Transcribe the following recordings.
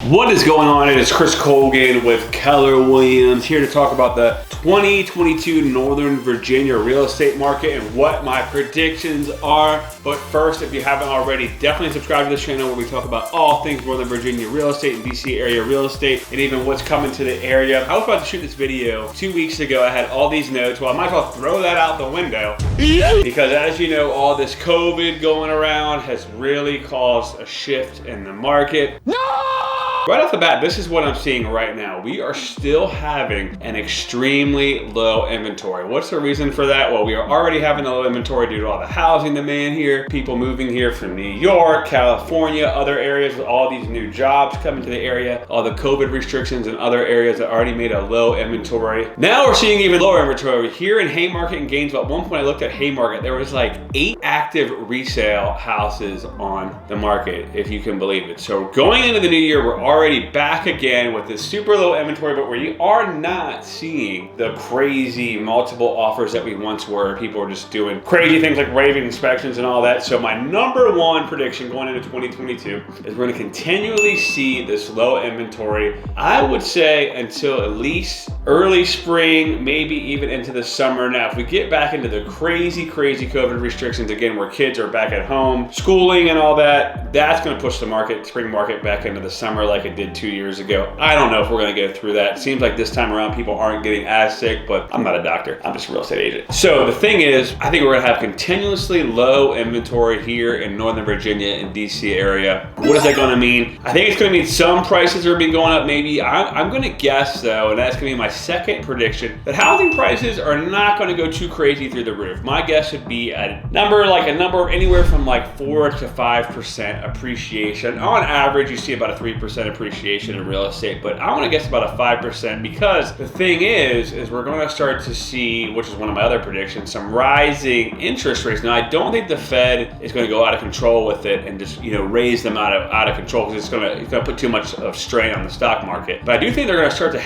What is going on? It is Chris Colgan with Keller Williams here to talk about the 2022 Northern Virginia real estate market and what my predictions are. But first, if you haven't already, definitely subscribe to this channel where we talk about all things Northern Virginia real estate and DC area real estate and even what's coming to the area. I was about to shoot this video 2 weeks ago. I had all these notes. Well, I might as well throw that out the window because as you know, all this COVID going around has really caused a shift in the market. No! Right off the bat, this is what I'm seeing right now. We are still having an extremely low inventory. What's the reason for that? Well, we are already having a low inventory due to all the housing demand here, people moving here from New York, California, other areas with all these new jobs coming to the area, all the COVID restrictions in other areas that already made a low inventory. Now we're seeing even lower inventory. Here in Haymarket and Gainesville, at one point I looked at Haymarket, there was like 8 active resale houses on the market, if you can believe it. So going into the new year, we're already back again with this super low inventory, but we are not seeing the crazy multiple offers that we once were. People are just doing crazy things like raving inspections and all that. So my number one prediction going into 2022 is we're going to continually see this low inventory. I would say until at least early spring, maybe even into the summer. Now, if we get back into the crazy COVID restrictions again, where kids are back at home, schooling and all that, that's going to push the spring market back into the summer like it did 2 years ago. I don't know if we're going to go through that. It seems like this time around people aren't getting as sick, but I'm not a doctor. I'm just a real estate agent. So the thing is, I think we're going to have continuously low inventory here in Northern Virginia and DC area. What is that going to mean? I think it's going to mean some prices are being going up maybe. I'm going to guess though, and that's going to be my second prediction, that housing prices are not going to go too crazy through the roof. My guess would be a number anywhere from like 4 to 5% appreciation. On average, you see about a 3% appreciation in real estate, but I want to guess about a 5% because the thing is we're going to start to see, which is one of my other predictions, some rising interest rates. Now, I don't think the Fed is going to go out of control with it and just raise them out of control because it's going to put too much of strain on the stock market. But I do think they're going to start to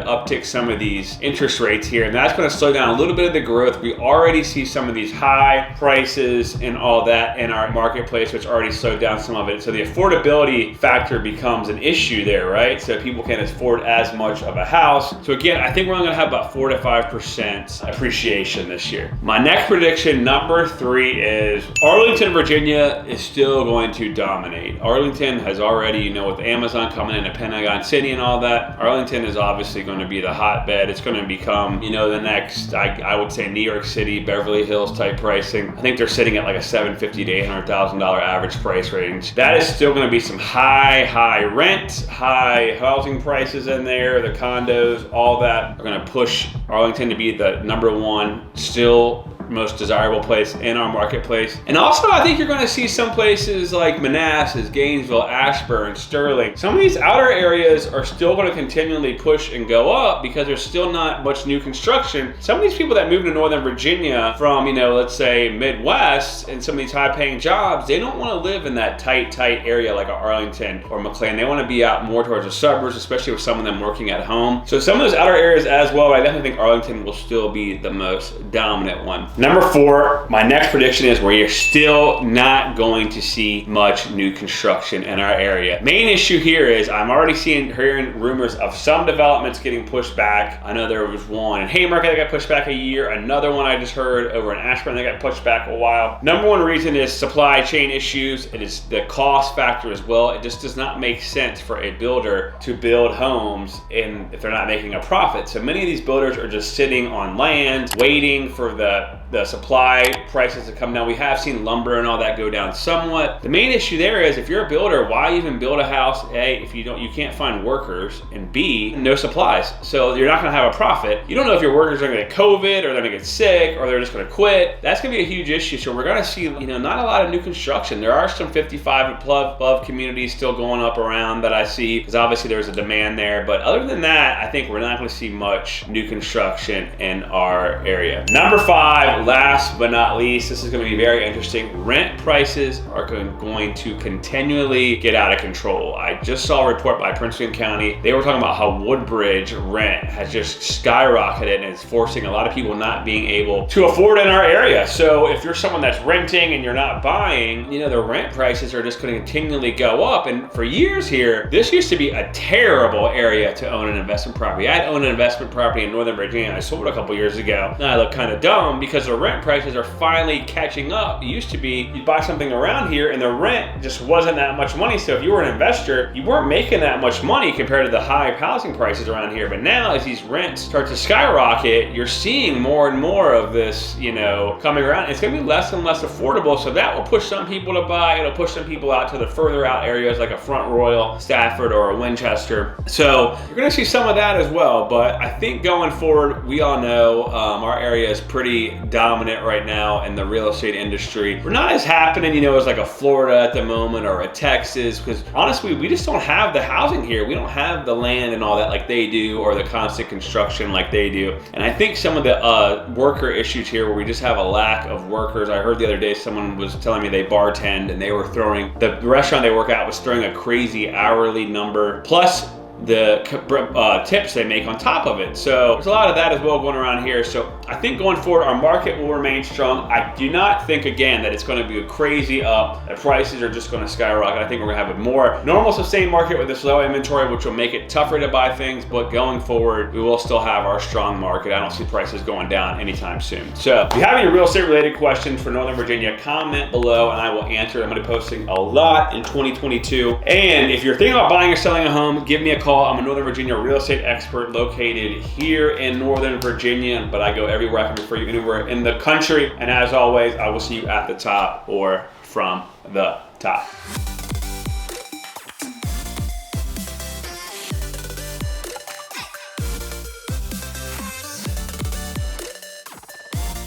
uptick some of these interest rates here, and that's going to slow down a little bit of the growth. We already see some of these high prices and all that in our marketplace, which already slowed down some of it. So the affordability factor becomes an issue there, right? So people can't afford as much of a house. So again, I think we're only going to have about 4 to 5% appreciation this year. My next prediction, number 3, is Arlington, Virginia is still going to dominate. Arlington has already, with Amazon coming into Pentagon City and all that, Arlington is obviously going to be the hotbed. It's going to become, the next, I would say New York City, Beverly Hills type pricing. I think they're sitting at like a $750,000 to $800,000 average price range. That is still going to be some high rent, high housing prices in there, the condos, all that are going to push Arlington to be the number one still most desirable place in our marketplace. And also, I think you're going to see some places like Manassas, Gainesville, Ashburn, Sterling. Some of these outer areas are still going to continually push and go up because there's still not much new construction. Some of these people that move to Northern Virginia from, let's say Midwest and some of these high-paying jobs, they don't want to live in that tight area like Arlington or McLean. They want to be out more towards the suburbs, especially with some of them working at home. So some of those outer areas as well, but I definitely think Arlington will still be the most dominant one. Number 4, my next prediction is we are still not going to see much new construction in our area. Main issue here is I'm already hearing rumors of some developments getting pushed back. I know there was one in Haymarket that got pushed back a year. Another one I just heard over in Ashburn that got pushed back a while. Number one reason is supply chain issues. It is the cost factor as well. It just does not make sense for a builder to build homes if they're not making a profit. So many of these builders are just sitting on land, waiting for the supply prices to come down. We have seen lumber and all that go down somewhat. The main issue there is if you're a builder, why even build a house? A, if you can't find workers, and B, no supplies. So you're not going to have a profit. You don't know if your workers are going to get COVID or they're going to get sick or they're just going to quit. That's going to be a huge issue. So we're going to see, not a lot of new construction. There are some 55 and above communities still going up around that I see because obviously there's a demand there. But other than that, I think we're not going to see much new construction in our area. Number 5, last but not least, this is going to be very interesting. Rent prices are going to continually get out of control. I just saw a report by Prince William County. They were talking about how Woodbridge rent has just skyrocketed and it's forcing a lot of people not being able to afford in our area. So if you're someone that's renting and you're not buying, you know, the rent prices are just going to continually go up. And for years here, this used to be a terrible area to own an investment property. I had owned an investment property in Northern Virginia. I sold it a couple years ago. Now I look kind of dumb because the rent prices are finally catching up. It used to be you'd buy something around here and the rent just wasn't that much money. So if you were an investor, you weren't making that much money compared to the high housing prices around here. But now as these rents start to skyrocket, you're seeing more and more of this, you know, coming around. It's going to be less and less affordable. So that will push some people to buy. It'll push some people out to the further out areas like a Front Royal, Stafford, or a Winchester. So you're going to see some of that as well. But I think going forward, we all know our area is pretty dominant right now in the real estate industry. We're not as happening, you know, as like a Florida at the moment or a Texas, because honestly, we just don't have the housing here. We don't have the land and all that like they do, or the constant construction like they do. And I think some of the worker issues here where we just have a lack of workers. I heard the other day someone was telling me they bartend and they were throwing, the restaurant they work at was throwing a crazy hourly number plus the tips they make on top of it. So there's a lot of that as well going around here. So I think going forward, our market will remain strong. I do not think, again, that it's going to be a crazy up. The prices are just going to skyrocket. I think we're going to have a more normal, sustained market with this low inventory, which will make it tougher to buy things. But going forward, we will still have our strong market. I don't see prices going down anytime soon. So if you have any real estate related questions for Northern Virginia, comment below and I will answer. I'm going to be posting a lot in 2022. And if you're thinking about buying or selling a home, give me a call. I'm a Northern Virginia real estate expert located here in Northern Virginia, but I go everywhere. I can refer you anywhere in the country. And as always, I will see you at the top or from the top.